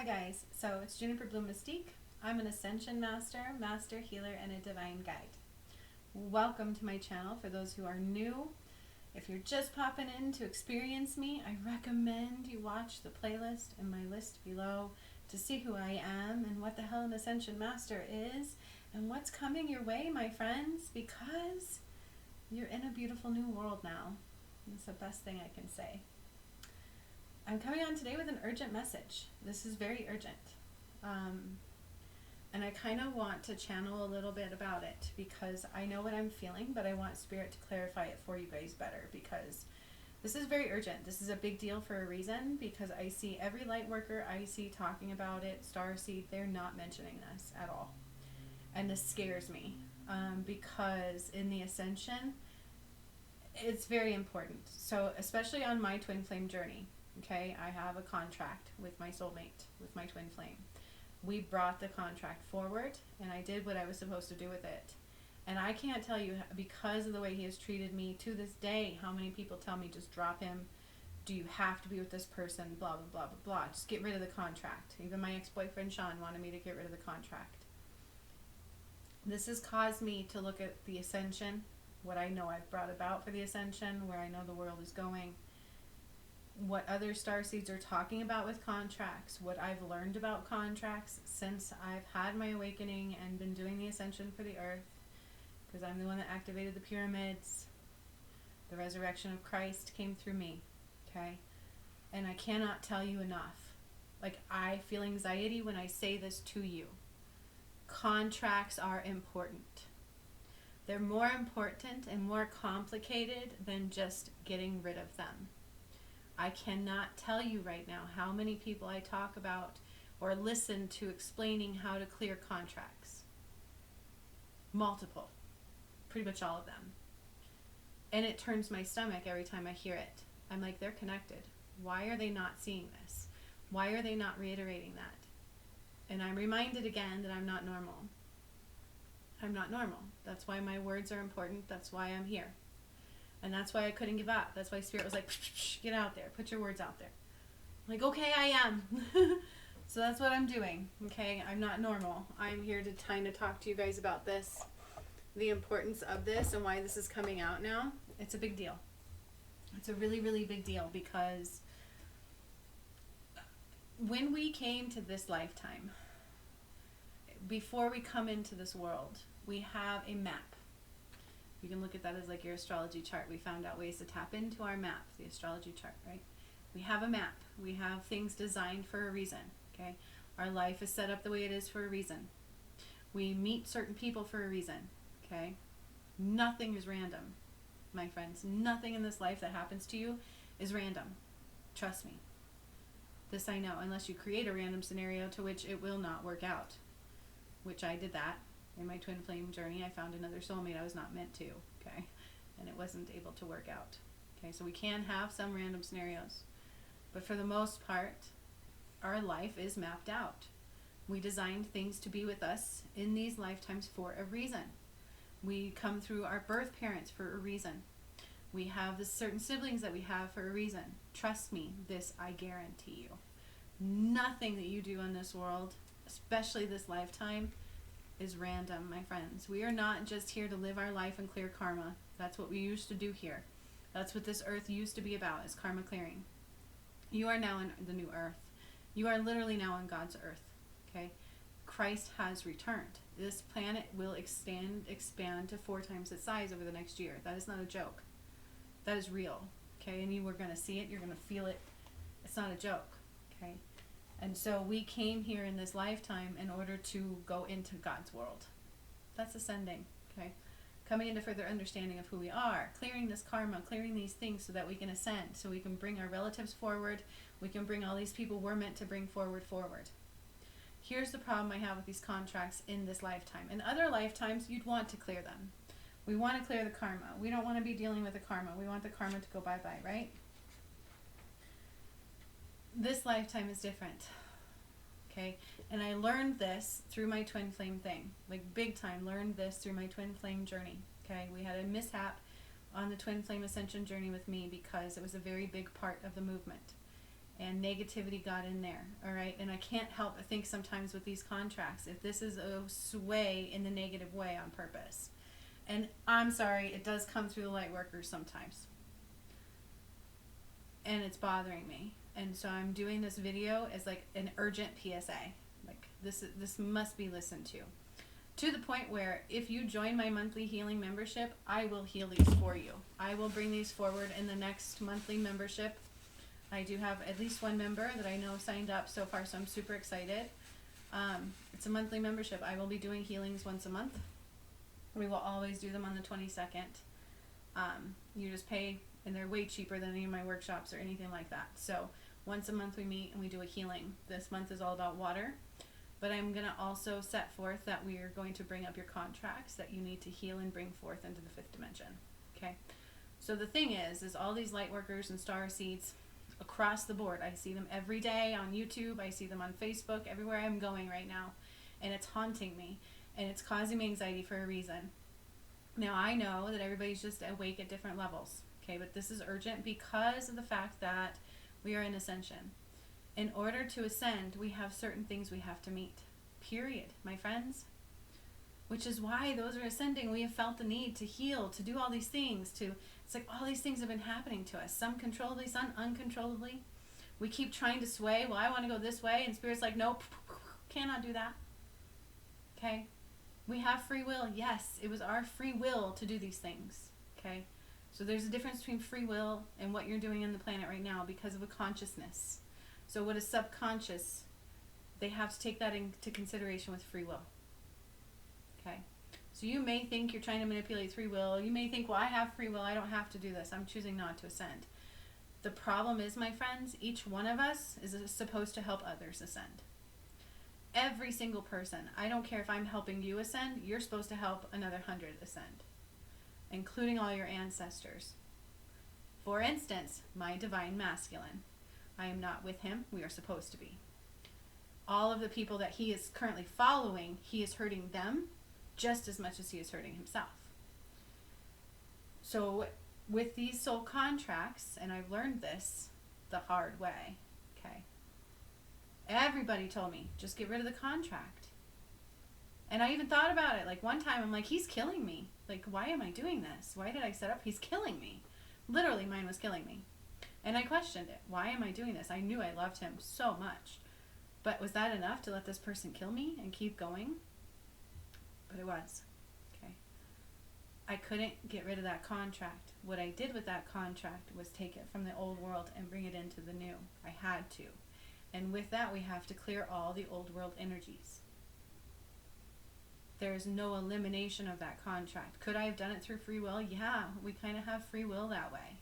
Hi guys, so it's Juniper Bloom Mystique. I'm an ascension master, master healer, and a divine guide. Welcome to my channel for those who are new. If you're just popping in to experience me, I recommend you watch the playlist in my list below to see who I am and what the hell an ascension master is and what's coming your way, my friends, because you're in a beautiful new world now. That's the best thing I can say. I'm coming on today with an urgent message. This is very urgent. And I kind of want to channel a little bit about it because I know what I'm feeling, but I want Spirit to clarify it for you guys better because this is very urgent. This is a big deal for a reason because I see every light worker I see talking about it, starseed, they're not mentioning this at all. And this scares me because in the ascension, it's very important. So especially on my twin flame journey, okay, I have a contract with my soulmate, with my twin flame. We brought the contract forward, and I did what I was supposed to do with it. And I can't tell you, because of the way he has treated me to this day, how many people tell me, just drop him. Do you have to be with this person? Blah, blah, blah, blah, blah. Just get rid of the contract. Even my ex-boyfriend, Sean, wanted me to get rid of the contract. This has caused me to look at the ascension, what I know I've brought about for the ascension, where I know the world is going, what other starseeds are talking about with contracts, what I've learned about contracts since I've had my awakening and been doing the ascension for the earth, because I'm the one that activated the pyramids. The resurrection of Christ came through me, okay? And I cannot tell you enough. Like, I feel anxiety when I say this to you. Contracts are important. They're more important and more complicated than just getting rid of them. I cannot tell you right now how many people I talk about or listen to explaining how to clear contracts. Multiple. Pretty much all of them. And it turns my stomach every time I hear it. I'm like, they're connected. Why are they not seeing this? Why are they not reiterating that? And I'm reminded again that I'm not normal. I'm not normal. That's why my words are important. That's why I'm here. And that's why I couldn't give up. That's why Spirit was like, get out there. Put your words out there. I'm like, okay, I am. So that's what I'm doing. Okay, I'm not normal. I'm here to kind of talk to you guys about this, the importance of this and why this is coming out now. It's a big deal. It's a really, really big deal because when we came to this lifetime, before we come into this world, we have a map. You can look at that as like your astrology chart. We found out ways to tap into our map, the astrology chart, right? We have a map. We have things designed for a reason, okay? Our life is set up the way it is for a reason. We meet certain people for a reason, okay? Nothing is random, my friends. Nothing in this life that happens to you is random. Trust me. This I know, unless you create a random scenario to which it will not work out, which I did that. In my twin flame journey, I found another soulmate I was not meant to, okay? And it wasn't able to work out. Okay, so we can have some random scenarios. But for the most part, our life is mapped out. We designed things to be with us in these lifetimes for a reason. We come through our birth parents for a reason. We have the certain siblings that we have for a reason. Trust me, this I guarantee you. Nothing that you do in this world, especially this lifetime, is random, my friends. We are not just here to live our life and clear karma. That's what we used to do here. That's what this earth used to be about, is karma clearing. You are now in the new earth. You are literally now on God's earth, okay? Christ has returned. This planet will expand to 4 times its size over the next year. That is not a joke. That is real, okay? And you are going to see it. You're going to feel it. It's not a joke, okay? And so we came here in this lifetime in order to go into God's world. That's ascending, okay? Coming into further understanding of who we are, clearing this karma, clearing these things so that we can ascend, so we can bring our relatives forward, we can bring all these people we're meant to bring forward. Here's the problem I have with these contracts in this lifetime. In other lifetimes, you'd want to clear them. We want to clear the karma. We don't want to be dealing with the karma. We want the karma to go bye-bye, right? This lifetime is different, okay? And I learned this through my twin flame thing, like big time learned this through my twin flame journey, okay? We had a mishap on the twin flame ascension journey with me because it was a very big part of the movement. and negativity got in there. All right. And I can't help but think sometimes with these contracts, if this is a sway in the negative way on purpose. And I'm sorry, it does come through the light workers sometimes. And it's bothering me. And so I'm doing this video as like an urgent PSA. Like this must be listened to the point where if you join my monthly healing membership, I will heal these for you. I will bring these forward in the next monthly membership. I do have at least one member that I know signed up so far, so I'm super excited. It's a monthly membership. I will be doing healings once a month. We will always do them on the 22nd. You just pay, and they're way cheaper than any of my workshops or anything like that. So once a month we meet and we do a healing. This month is all about water. But I'm going to also set forth that we are going to bring up your contracts that you need to heal and bring forth into the fifth dimension. Okay? So the thing is all these light workers and star seeds across the board. I see them every day on YouTube. I see them on Facebook, everywhere I'm going right now. And it's haunting me. And it's causing me anxiety for a reason. Now, I know that everybody's just awake at different levels. Okay? But this is urgent because of the fact that we are in ascension. In order to ascend, we have certain things we have to meet. Period, my friends. Which is why those are ascending. We have felt the need to heal, to do all these things. It's like all these things have been happening to us. Some controllably, some uncontrollably. We keep trying to sway. Well, I want to go this way. And Spirit's like, nope, cannot do that. Okay? We have free will. Yes, it was our free will to do these things. Okay? So there's a difference between free will and what you're doing on the planet right now because of a consciousness. So what is subconscious, they have to take that into consideration with free will. Okay? So you may think you're trying to manipulate free will. You may think, well, I have free will. I don't have to do this. I'm choosing not to ascend. The problem is, my friends, each one of us is supposed to help others ascend. Every single person. I don't care if I'm helping you ascend. You're supposed to help another 100 ascend, including all your ancestors. For instance, my divine masculine. I am not with him. We are supposed to be. All of the people that he is currently following, he is hurting them just as much as he is hurting himself. So with these soul contracts, and I've learned this the hard way, okay? Everybody told me, just get rid of the contract. And I even thought about it. Like one time I'm like, he's killing me. Like, why am I doing this? Why did I set up? He's killing me. Literally, mine was killing me. And I questioned it. Why am I doing this? I knew I loved him so much. But was that enough to let this person kill me and keep going? But it was. Okay. I couldn't get rid of that contract. What I did with that contract was take it from the old world and bring it into the new. I had to. And with that, we have to clear all the old world energies. There is no elimination of that contract. Could I have done it through free will? Yeah, we kind of have free will that way.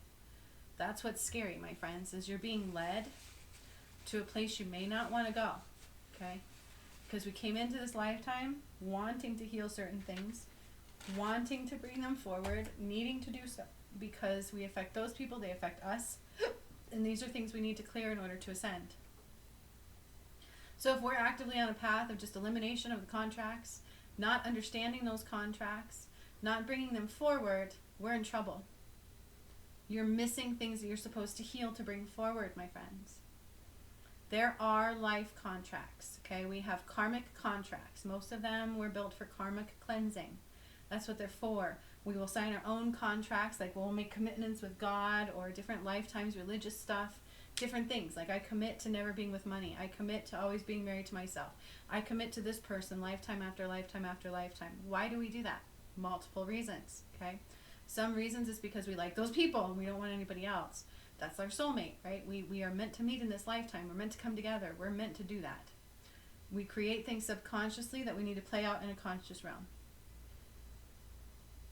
That's what's scary, my friends, is you're being led to a place you may not want to go, okay? Because we came into this lifetime wanting to heal certain things, wanting to bring them forward, needing to do so because we affect those people, they affect us, and these are things we need to clear in order to ascend. So if we're actively on a path of just elimination of the contracts, not understanding those contracts, not bringing them forward, we're in trouble. You're missing things that you're supposed to heal to bring forward, my friends. There are life contracts, okay? We have karmic contracts. Most of them were built for karmic cleansing. That's what they're for. We will sign our own contracts, like we'll make commitments with God or different lifetimes, religious stuff, different things. Like I commit to never being with money. I commit to always being married to myself. I commit to this person lifetime after lifetime after lifetime. Why do we do that? Multiple reasons, okay? Some reasons is because we like those people and we don't want anybody else. That's our soulmate, right? We are meant to meet in this lifetime. We're meant to come together. We're meant to do that. We create things subconsciously that we need to play out in a conscious realm.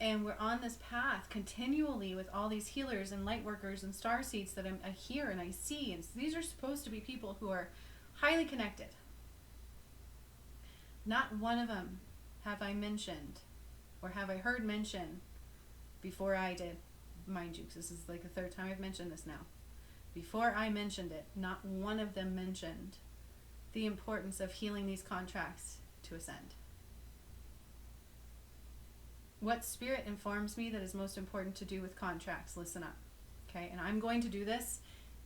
And we're on this path continually with all these healers and light workers and star seeds that I hear and I see. And these are supposed to be people who are highly connected. Not one of them have I mentioned or have I heard mention before I did. Mind you, this is like the third time I've mentioned this now. Before I mentioned it, not one of them mentioned the importance of healing these contracts to ascend. What spirit informs me that is most important to do with contracts? Listen up, okay? And I'm going to do this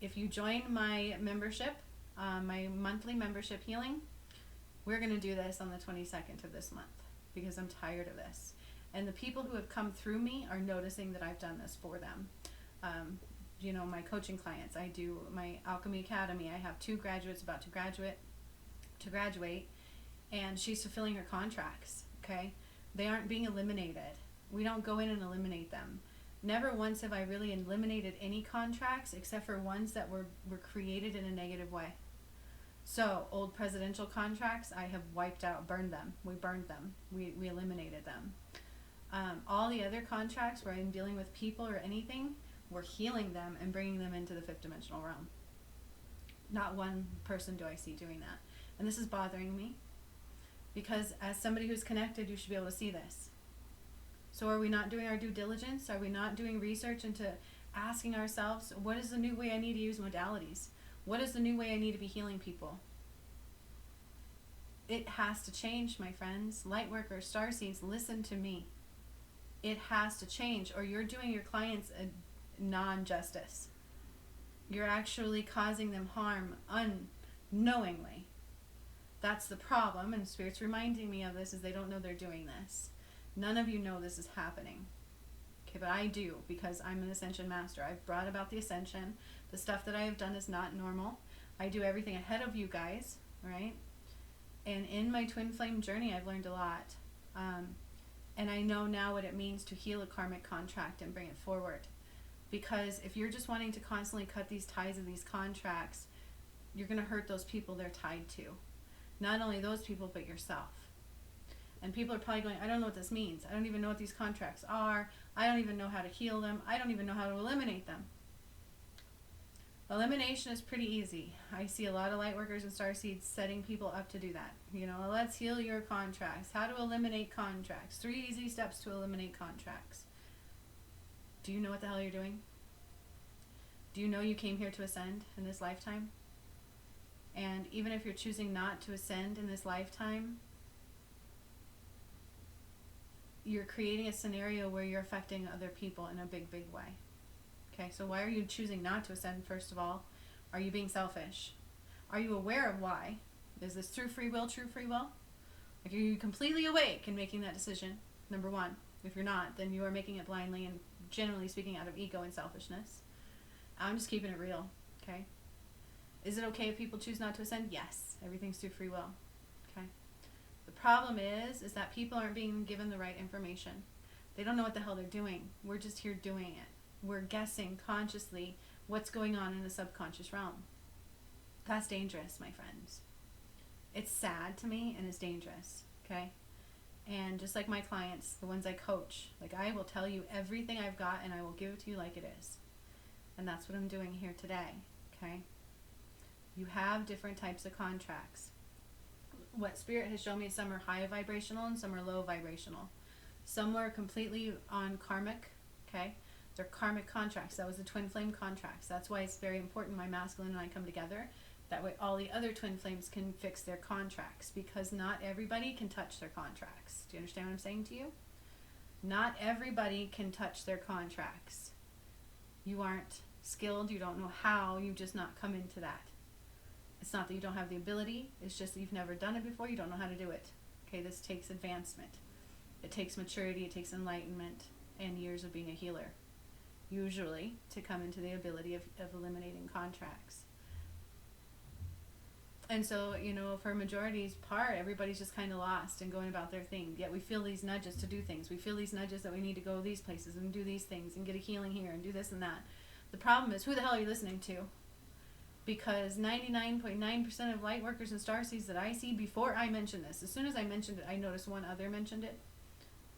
if you join my membership, my monthly membership healing, we're going to do this on the 22nd of this month because I'm tired of this. And the people who have come through me are noticing that I've done this for them. You know, my coaching clients, I do my Alchemy Academy. I have 2 graduates about to graduate, and she's fulfilling her contracts, okay? They aren't being eliminated. We don't go in and eliminate them. Never once have I really eliminated any contracts except for ones that were created in a negative way. So, old presidential contracts, I have wiped out, burned them. We burned them. We eliminated them. All the other contracts where I'm dealing with people or anything, we're healing them and bringing them into the 5th dimensional realm. Not one person do I see doing that. And this is bothering me because as somebody who's connected, you should be able to see this. So are we not doing our due diligence? Are we not doing research into asking ourselves, what is the new way I need to use modalities? What is the new way I need to be healing people? It has to change, my friends. Lightworkers, starseeds, listen to me. It has to change, or you're doing your clients a non-justice. You're actually causing them harm unknowingly. That's the problem, and Spirit's reminding me of this, is they don't know they're doing this. None of you know this is happening. Okay, but I do, because I'm an ascension master. I've brought about the ascension. The stuff that I have done is not normal. I do everything ahead of you guys, right? And in my twin flame journey, I've learned a lot. And I know now what it means to heal a karmic contract and bring it forward. Because if you're just wanting to constantly cut these ties of these contracts, you're going to hurt those people they're tied to. Not only those people, but yourself. And people are probably going, I don't know what this means. I don't even know what these contracts are. I don't even know how to heal them. I don't even know how to eliminate them. Elimination is pretty easy. I see a lot of light workers and starseeds setting people up to do that. You know, let's heal your contracts. How to eliminate contracts. 3 easy steps to eliminate contracts. Do you know what the hell you're doing? Do you know you came here to ascend in this lifetime? And even if you're choosing not to ascend in this lifetime, you're creating a scenario where you're affecting other people in a big, big way. Okay, so why are you choosing not to ascend, first of all? Are you being selfish? Are you aware of why? Is this through free will, true free will? Like, are you completely awake in making that decision? Number 1. If you're not, then you are making it blindly and generally speaking out of ego and selfishness. I'm just keeping it real, okay? Is it okay if people choose not to ascend? Yes, everything's through free will, okay? The problem is that people aren't being given the right information. They don't know what the hell they're doing. We're just here doing it. We're guessing consciously what's going on in the subconscious realm. That's dangerous, my friends. It's sad to me and it's dangerous, okay? And just like my clients, the ones I coach, like, I will tell you everything I've got and I will give it to you like it is. And that's what I'm doing here today, okay? You have different types of contracts. What Spirit has shown me, some are high vibrational and some are low vibrational. Some are completely on karmic, okay? They're karmic contracts. That was the twin flame contracts. That's why it's very important my masculine and I come together. That way all the other twin flames can fix their contracts, because not everybody can touch their contracts. Do you understand what I'm saying to you? Not everybody can touch their contracts. You aren't skilled. You don't know how. You just not come into that. It's not that you don't have the ability. It's just that you've never done it before. You don't know how to do it. Okay, this takes advancement. It takes maturity. It takes enlightenment and years of being a healer, usually, to come into the ability of eliminating contracts. And so, you know, for majority's part, everybody's just kind of lost and going about their thing. Yet we feel these nudges to do things. We feel these nudges that we need to go these places and do these things and get a healing here and do this and that. The problem is, who the hell are you listening to? Because 99.9% of light workers and starseeds that I see, before I mention this, as soon as I mentioned it, I noticed one other mentioned it.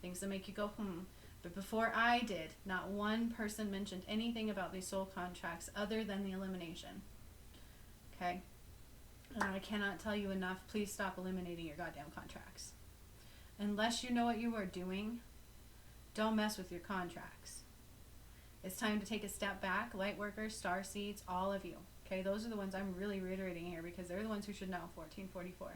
Things that make you go, But before I did, not one person mentioned anything about these soul contracts other than the elimination. Okay? And I cannot tell you enough, please stop eliminating your goddamn contracts. Unless you know what you are doing, don't mess with your contracts. It's time to take a step back, light workers, starseeds, all of you. Okay, those are the ones I'm really reiterating here because they're the ones who should know, 1444.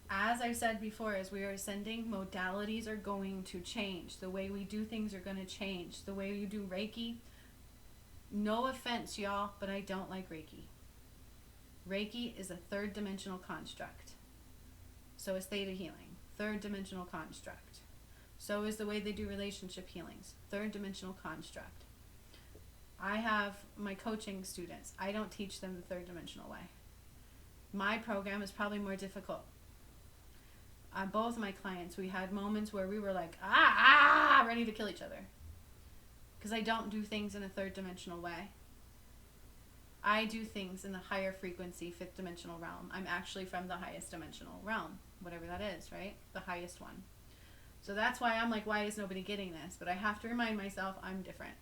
As I've said before, as we are ascending, modalities are going to change. The way we do things are going to change. The way you do Reiki, No offense, y'all, but I don't like Reiki. Reiki is a third dimensional construct. So is theta healing, third dimensional construct. So is the way they do relationship healings, third dimensional construct. I have my coaching students. I don't teach them the third dimensional way. My program is probably more difficult. Both of my clients, we had moments where we were like, ready to kill each other. Because I don't do things in a third dimensional way. I do things in the higher frequency, fifth dimensional realm. I'm actually from the highest dimensional realm, whatever that is, right? The highest one. So that's why I'm like, why is nobody getting this? But I have to remind myself I'm different.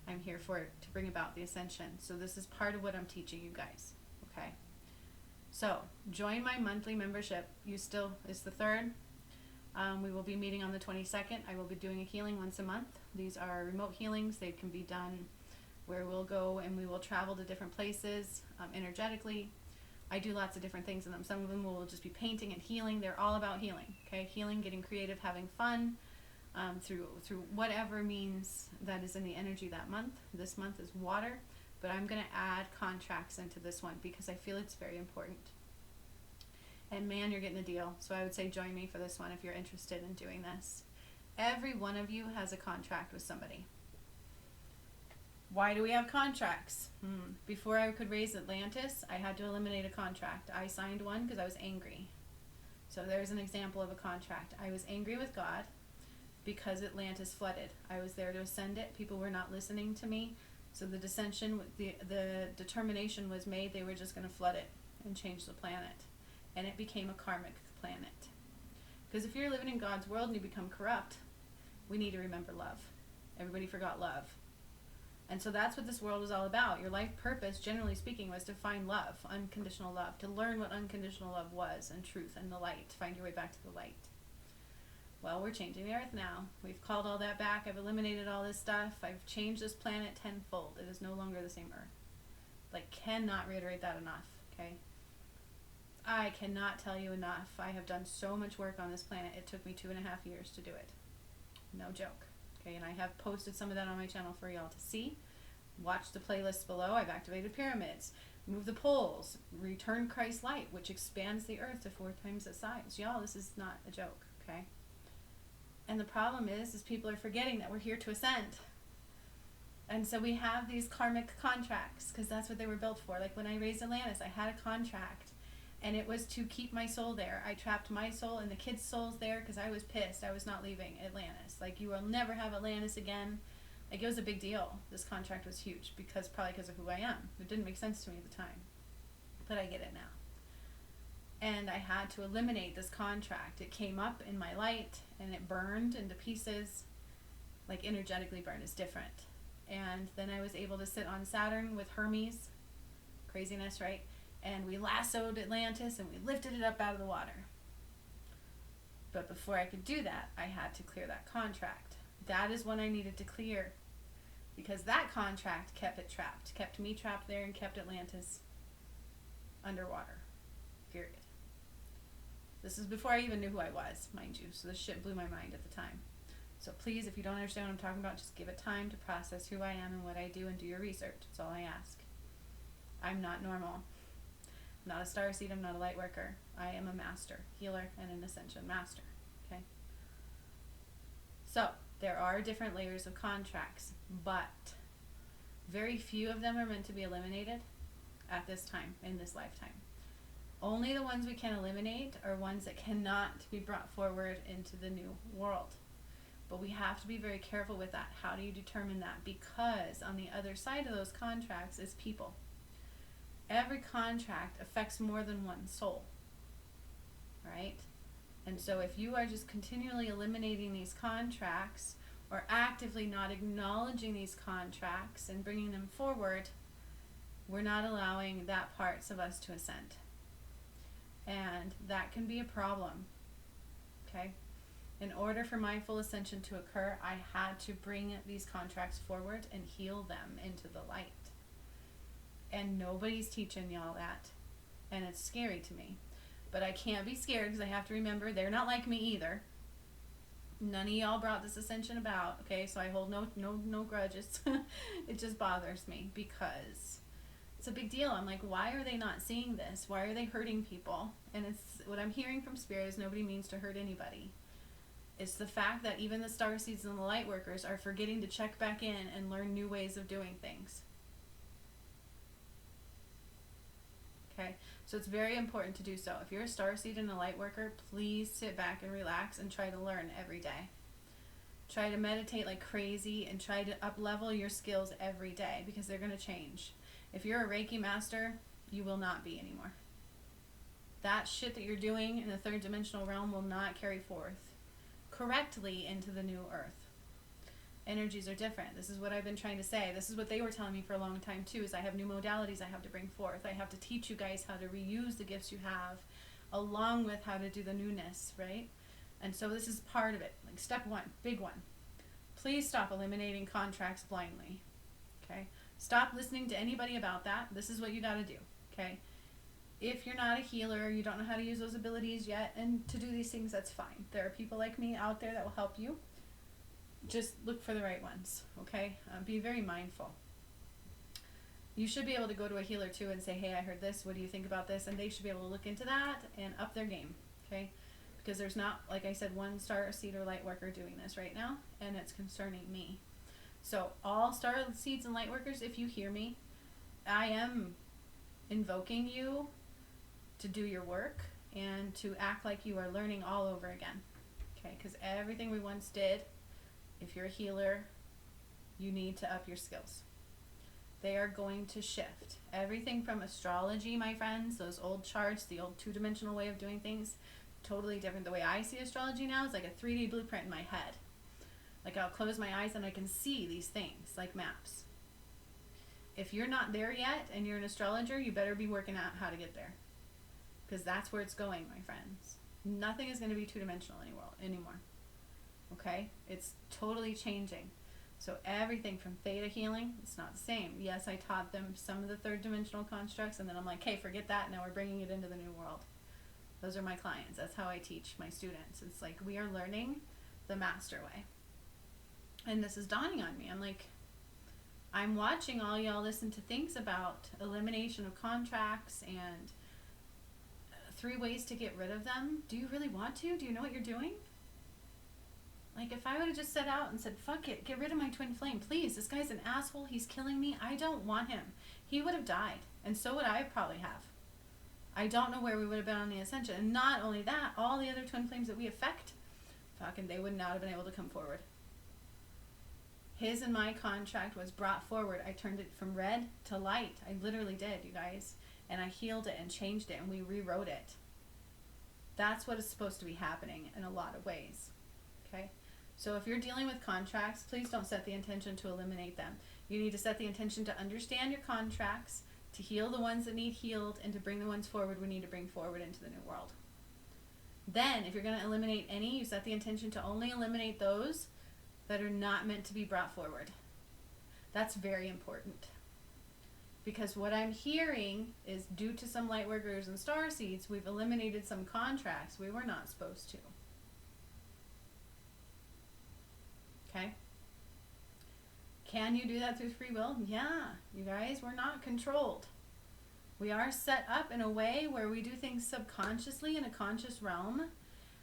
I'm here for it, to bring about the ascension. So this is part of what I'm teaching you guys, okay? So join my monthly membership. It's the 3rd. We will be meeting on the 22nd. I will be doing a healing once a month. These are remote healings. They can be done where we'll go and we will travel to different places energetically. I do lots of different things in them. Some of them will just be painting and healing. They're all about healing, okay? Healing, getting creative, having fun through whatever means that is in the energy that month. This month is water, but I'm going to add contracts into this one because I feel it's very important. And man, you're getting a deal. So I would say join me for this one if you're interested in doing this. Every one of you has a contract with somebody. Why do we have contracts? Before I could raise Atlantis, I had to eliminate a contract. I signed one because I was angry. So there's an example of a contract. I was angry with God because Atlantis flooded. I was there to ascend it. People were not listening to me. So the determination was made they were just going to flood it and change the planet. And it became a karmic planet. Because if you're living in God's world and you become corrupt, we need to remember love. Everybody forgot love. And so that's what this world is all about. Your life purpose, generally speaking, was to find love, unconditional love, to learn what unconditional love was, and truth, and the light, to find your way back to the light. Well, we're changing the earth now. We've called all that back. I've eliminated all this stuff. I've changed this planet tenfold. It is no longer the same earth. Cannot reiterate that enough, okay? I cannot tell you enough. I have done so much work on this planet. It took me 2.5 years to do it. No joke. Okay, and I have posted some of that on my channel for y'all to see. Watch the playlists below. I've activated pyramids, moved the poles, returned Christ's light, which expands the earth to 4 times its size. Y'all, this is not a joke, okay? And the problem is people are forgetting that we're here to ascend. And so we have these karmic contracts, because that's what they were built for. Like when I raised Atlantis, I had a contract. And it was to keep my soul there. I trapped my soul and the kids' souls there because I was pissed. I was not leaving Atlantis. You will never have Atlantis again. It was a big deal. This contract was huge probably because of who I am. It didn't make sense to me at the time. But I get it now. And I had to eliminate this contract. It came up in my light and it burned into pieces. Energetically burned is different. And then I was able to sit on Saturn with Hermes. Craziness, right? And we lassoed Atlantis and we lifted it up out of the water. But before I could do that, I had to clear that contract. That is when I needed to clear. Because that contract kept it trapped. Kept me trapped there and kept Atlantis underwater. Period. This is before I even knew who I was, mind you. So this shit blew my mind at the time. So please, if you don't understand what I'm talking about, just give it time to process who I am and what I do and do your research. That's all I ask. I'm not normal. I'm not a starseed, I'm not a light worker. I am a master, healer, and an ascension master. Okay? So, there are different layers of contracts, but very few of them are meant to be eliminated at this time, in this lifetime. Only the ones we can eliminate are ones that cannot be brought forward into the new world. But we have to be very careful with that. How do you determine that? Because on the other side of those contracts is people. Every contract affects more than one soul, right? And so if you are just continually eliminating these contracts or actively not acknowledging these contracts and bringing them forward, we're not allowing that parts of us to ascend. And that can be a problem, okay? In order for my full ascension to occur, I had to bring these contracts forward and heal them into the light. And nobody's teaching y'all that. And it's scary to me. But I can't be scared because I have to remember they're not like me either. None of y'all brought this ascension about, okay? So I hold no grudges. It just bothers me because it's a big deal. I'm like, why are they not seeing this? Why are they hurting people? And it's what I'm hearing from Spirit is nobody means to hurt anybody. It's the fact that even the starseeds and the light workers are forgetting to check back in and learn new ways of doing things. Okay? So it's very important to do so. If you're a starseed and a light worker, please sit back and relax and try to learn every day. Try to meditate like crazy and try to up-level your skills every day because they're going to change. If you're a Reiki master, you will not be anymore. That shit that you're doing in the third dimensional realm will not carry forth correctly into the new earth. Energies are different. This is what I've been trying to say. This is what they were telling me for a long time too, is I have new modalities I have to bring forth. I have to teach you guys how to reuse the gifts you have along with how to do the newness, right? And so this is part of it. Like step one, big one. Please stop eliminating contracts blindly. Okay? Stop listening to anybody about that. This is what you got to do. Okay? If you're not a healer, you don't know how to use those abilities yet, and to do these things, that's fine. There are people like me out there that will help you. Just look for the right ones, okay? Be very mindful. You should be able to go to a healer too and say, hey, I heard this. What do you think about this? And they should be able to look into that and up their game, okay? Because there's not, like I said, one star seed or light worker doing this right now, and it's concerning me. So all star seeds and light workers, if you hear me, I am invoking you to do your work and to act like you are learning all over again, okay? Because everything we once did, if you're a healer, you need to up your skills. They are going to shift. Everything from astrology, my friends, those old charts, the old two-dimensional way of doing things, totally different. The way I see astrology now is like a 3D blueprint in my head. Like I'll close my eyes and I can see these things like maps. If you're not there yet and you're an astrologer, you better be working out how to get there. Because that's where it's going, my friends. Nothing is going to be two-dimensional anymore. Okay? It's totally changing. So everything from theta healing, it's not the same. Yes, I taught them some of the third dimensional constructs, and then I'm like, hey, forget that. Now we're bringing it into the new world. Those are my clients. That's how I teach my students. It's like we are learning the master way. And this is dawning on me. I'm like, I'm watching all y'all listen to things about elimination of contracts and 3 ways to get rid of them. Do you really want to? Do you know what you're doing? Like, if I would have just set out and said, fuck it, get rid of my twin flame, please, this guy's an asshole, he's killing me, I don't want him. He would have died, and so would I probably have. I don't know where we would have been on the ascension. And not only that, all the other twin flames that we affect, fucking, they would not have been able to come forward. His and my contract was brought forward. I turned it from red to light. I literally did, you guys. And I healed it and changed it, and we rewrote it. That's what is supposed to be happening in a lot of ways. Okay? So if you're dealing with contracts, please don't set the intention to eliminate them. You need to set the intention to understand your contracts, to heal the ones that need healed, and to bring the ones forward we need to bring forward into the new world. Then, if you're going to eliminate any, you set the intention to only eliminate those that are not meant to be brought forward. That's very important. Because what I'm hearing is due to some light workers and star seeds, we've eliminated some contracts we were not supposed to. Okay? Can you do that through free will? Yeah, you guys, we're not controlled. We are set up in a way where we do things subconsciously in a conscious realm.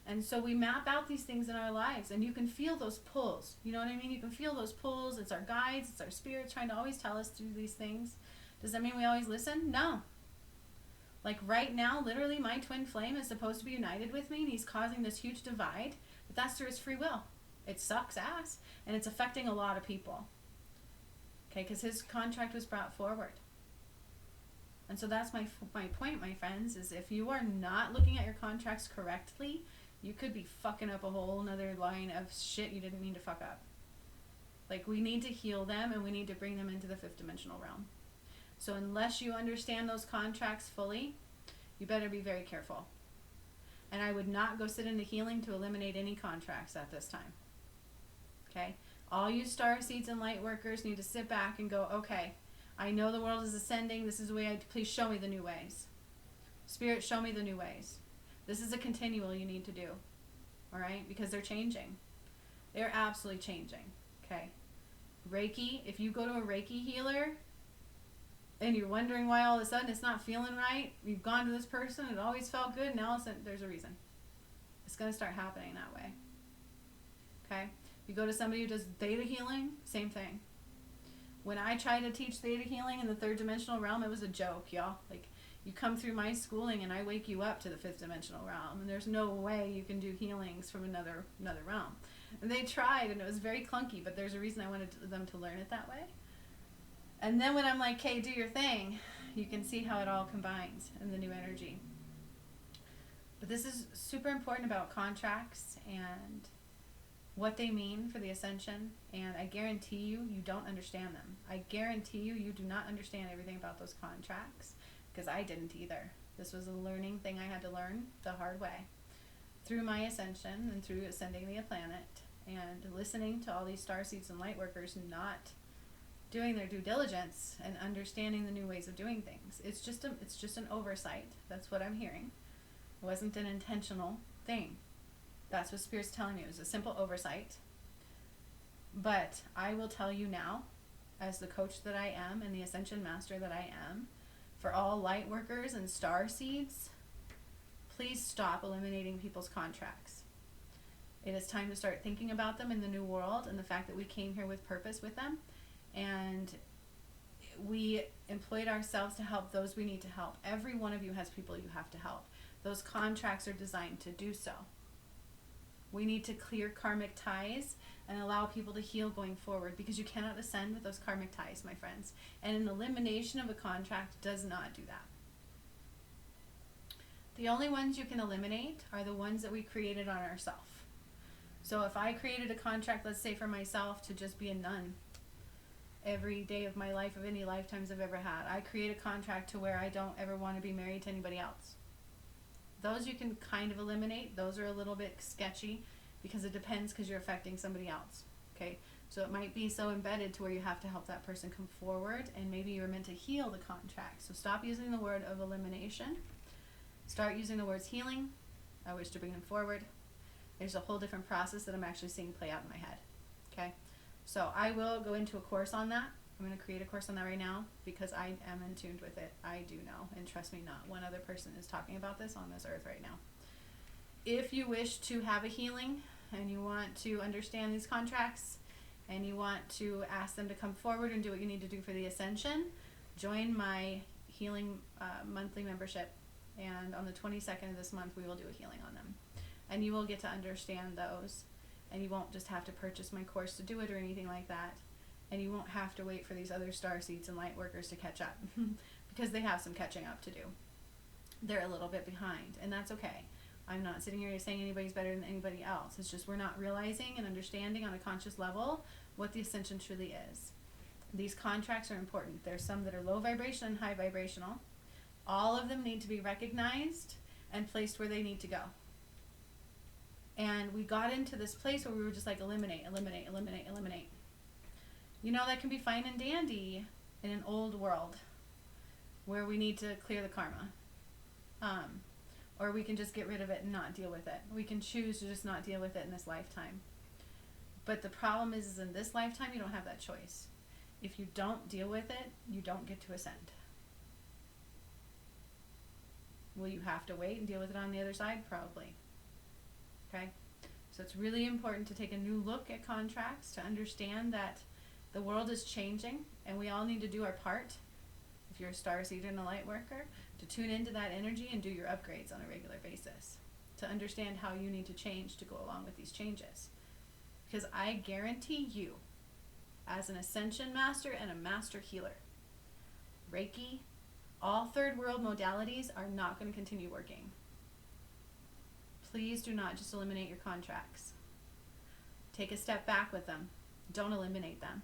And so we map out these things in our lives, and you can feel those pulls. You know what I mean? You can feel those pulls. It's our guides, it's our spirits trying to always tell us to do these things. Does that mean we always listen? No. Like right now, literally, my twin flame is supposed to be united with me, and he's causing this huge divide, but that's through his free will. It sucks ass, and it's affecting a lot of people. Okay, because his contract was brought forward. And so that's my point, my friends, is if you are not looking at your contracts correctly, you could be fucking up a whole nother line of shit you didn't mean to fuck up. Like, we need to heal them, and we need to bring them into the 5th dimensional realm. So unless you understand those contracts fully, you better be very careful. And I would not go sit into healing to eliminate any contracts at this time. Okay? All you star seeds and light workers need to sit back and go, okay, I know the world is ascending. This is the way please show me the new ways. Spirit, show me the new ways. This is a continual you need to do. All right? Because they're changing. They're absolutely changing. Okay. Reiki, if you go to a Reiki healer and you're wondering why all of a sudden it's not feeling right, you've gone to this person, it always felt good, now there's a reason. It's going to start happening that way. Okay? You go to somebody who does theta healing, same thing. When I tried to teach theta healing in the third dimensional realm, it was a joke, y'all. Like, you come through my schooling and I wake you up to the fifth dimensional realm, and there's no way you can do healings from another realm. And they tried, and it was very clunky, but there's a reason I wanted them to learn it that way. And then when I'm like, hey, do your thing, you can see how it all combines in the new energy. But this is super important about contracts and what they mean for the ascension, and I guarantee you don't understand them. I guarantee you do not understand everything about those contracts, because I didn't either. This was a learning thing I had to learn the hard way through my ascension and through ascending the planet and listening to all these starseeds and light workers not doing their due diligence and understanding the new ways of doing things. It's just an oversight. That's what I'm hearing. It wasn't an intentional thing. That's what Spirit's telling me. It was a simple oversight. But I will tell you now, as the coach that I am and the ascension master that I am, for all light workers and star seeds, please stop eliminating people's contracts. It is time to start thinking about them in the new world and the fact that we came here with purpose with them, and we employed ourselves to help those we need to help. Every one of you has people you have to help. Those contracts are designed to do so. We need to clear karmic ties and allow people to heal going forward, because you cannot ascend with those karmic ties, my friends. And an elimination of a contract does not do that. The only ones you can eliminate are the ones that we created on ourselves. So if I created a contract, let's say for myself, to just be a nun every day of my life, of any lifetimes I've ever had, I create a contract to where I don't ever want to be married to anybody else. Those you can kind of eliminate. Those are a little bit sketchy because it depends, because you're affecting somebody else. Okay, so it might be so embedded to where you have to help that person come forward, and maybe you're meant to heal the contract. So stop using the word of elimination. Start using the words healing. I wish to bring them forward. There's a whole different process that I'm actually seeing play out in my head. Okay, so I will go into a course on that. I'm going to create a course on that right now, because I am in tune with it. I do know, and trust me, not one other person is talking about this on this earth right now. If you wish to have a healing and you want to understand these contracts and you want to ask them to come forward and do what you need to do for the ascension, join my healing monthly membership, and on the 22nd of this month we will do a healing on them, and you will get to understand those, and you won't just have to purchase my course to do it or anything like that. And you won't have to wait for these other star seeds and light workers to catch up, because they have some catching up to do. They're a little bit behind, and that's okay. I'm not sitting here saying anybody's better than anybody else. It's just we're not realizing and understanding on a conscious level what the ascension truly is. These contracts are important. There's some that are low vibration and high vibrational. All of them need to be recognized and placed where they need to go. And we got into this place where we were just like eliminate, eliminate, eliminate, eliminate. You know, that can be fine and dandy in an old world where we need to clear the karma. Or we can just get rid of it and not deal with it. We can choose to just not deal with it in this lifetime. But the problem is in this lifetime, you don't have that choice. If you don't deal with it, you don't get to ascend. Will you have to wait and deal with it on the other side? Probably. Okay? So it's really important to take a new look at contracts, to understand that the world is changing, and we all need to do our part, if you're a starseeder and a light worker, to tune into that energy and do your upgrades on a regular basis, to understand how you need to change to go along with these changes. Because I guarantee you, as an ascension master and a master healer, Reiki, all third world modalities are not going to continue working. Please do not just eliminate your contracts. Take a step back with them. Don't eliminate them,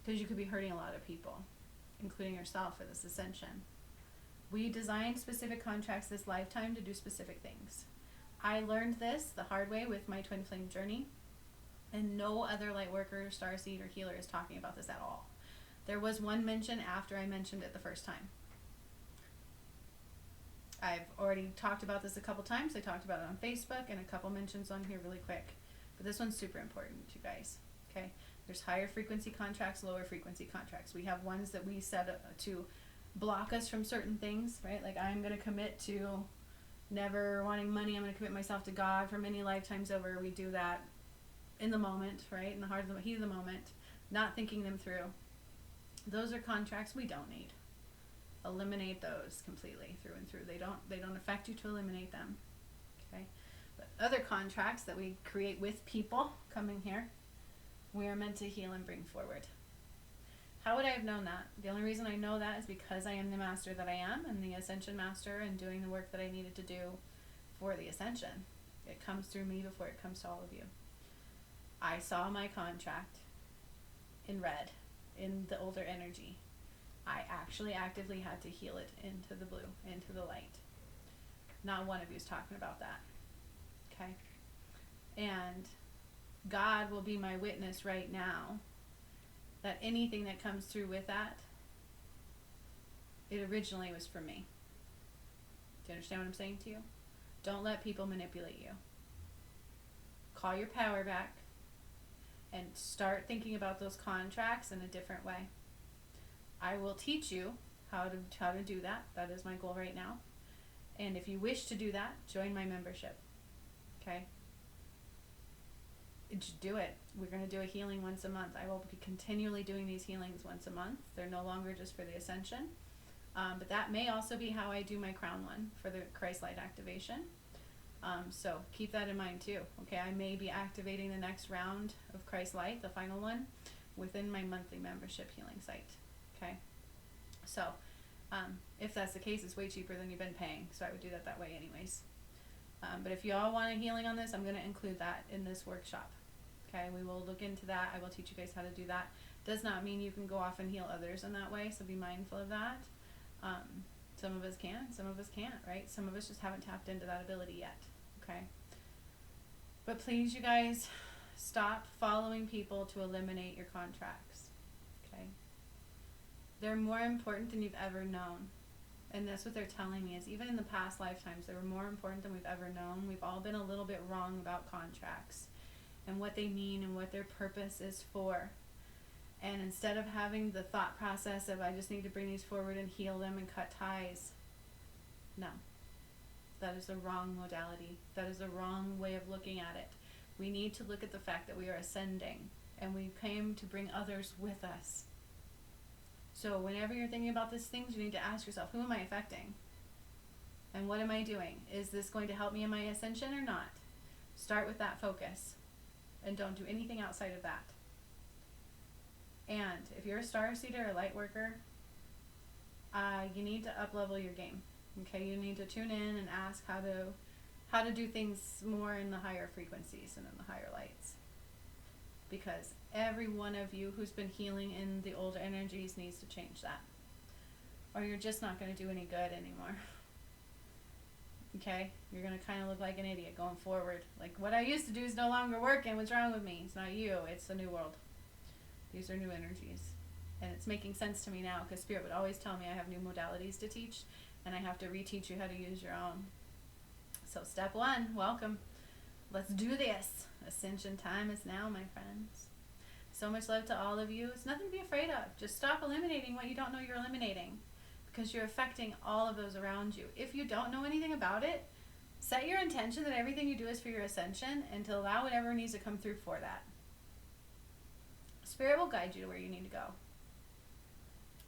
because you could be hurting a lot of people, including yourself, for this ascension. We designed specific contracts this lifetime to do specific things. I learned this the hard way with my twin flame journey, and no other light worker, starseed, or healer is talking about this at all. There was one mention after I mentioned it the first time. I've already talked about this a couple times. I talked about it on Facebook, and a couple mentions on here really quick. But this one's super important, you guys. Okay? There's higher frequency contracts, lower frequency contracts. We have ones that we set to block us from certain things, right? Like, I'm going to commit to never wanting money. I'm going to commit myself to God for many lifetimes over. We do that in the moment, right? In the heart of the heat of the moment, not thinking them through. Those are contracts we don't need. Eliminate those completely through and through. They don't affect you to eliminate them. Okay? But other contracts that we create with people coming here, we are meant to heal and bring forward. How would I have known that? The only reason I know that is because I am the master that I am, and the ascension master, and doing the work that I needed to do for the ascension. It comes through me before it comes to all of you. I saw my contract in red, in the older energy. I actually actively had to heal it into the blue, into the light. Not one of you is talking about that. Okay? And God will be my witness right now that anything that comes through with that, it originally was for me. Do you understand what I'm saying to you? Don't let people manipulate you. Call your power back and start thinking about those contracts in a different way. I will teach you how to do that. That is my goal right now. And if you wish to do that, join my membership. Okay? Just do it. We're going to do a healing once a month. I will be continually doing these healings once a month. They're no longer just for the ascension. But that may also be how I do my crown one for the Christ light activation. So keep that in mind too. Okay, I may be activating the next round of Christ light, the final one, within my monthly membership healing site. Okay, so if that's the case, it's way cheaper than you've been paying. So I would do that way anyways. But if you all want a healing on this, I'm going to include that in this workshop. Okay, we will look into that. I will teach you guys how to do that. Does not mean you can go off and heal others in that way, so be mindful of that. Some of us can, some of us can't, right? Some of us just haven't tapped into that ability yet. Okay? But please, you guys, stop following people to eliminate your contracts. Okay? They're more important than you've ever known. And that's what they're telling me, is even in the past lifetimes, they were more important than we've ever known. We've all been a little bit wrong about contracts and what they mean and what their purpose is for. And instead of having the thought process of, I just need to bring these forward and heal them and cut ties, no. That is the wrong modality. That is the wrong way of looking at it. We need to look at the fact that we are ascending, and we came to bring others with us. So whenever you're thinking about these things, you need to ask yourself, who am I affecting? And what am I doing? Is this going to help me in my ascension or not? Start with that focus, and don't do anything outside of that. And if you're a starseeder or a light worker, you need to up-level your game. Okay, you need to tune in and ask how to do things more in the higher frequencies and in the higher lights. Because every one of you who's been healing in the older energies needs to change that. Or you're just not going to do any good anymore. Okay? You're going to kind of look like an idiot going forward. Like, what I used to do is no longer working. What's wrong with me? It's not you. It's the new world. These are new energies. And it's making sense to me now, because Spirit would always tell me I have new modalities to teach, and I have to reteach you how to use your own. So step one, welcome. Let's do this. Ascension time is now, my friends. So much love to all of you. It's nothing to be afraid of. Just stop eliminating what you don't know you're eliminating, because you're affecting all of those around you. If you don't know anything about it, set your intention that everything you do is for your ascension, and to allow whatever needs to come through for that. Spirit will guide you to where you need to go.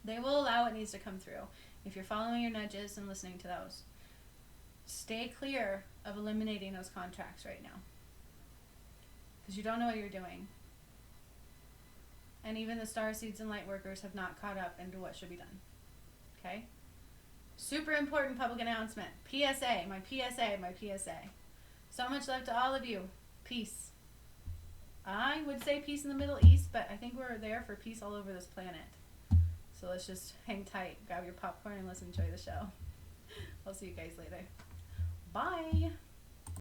They will allow what needs to come through if you're following your nudges and listening to those. Stay clear of eliminating those contracts right now, because you don't know what you're doing. And even the starseeds and light workers have not caught up into what should be done. Okay? Super important public announcement. PSA, my PSA, my PSA. So much love to all of you. Peace. I would say peace in the Middle East, but I think we're there for peace all over this planet. So let's just hang tight, grab your popcorn, and let's enjoy the show. I'll see you guys later. Bye.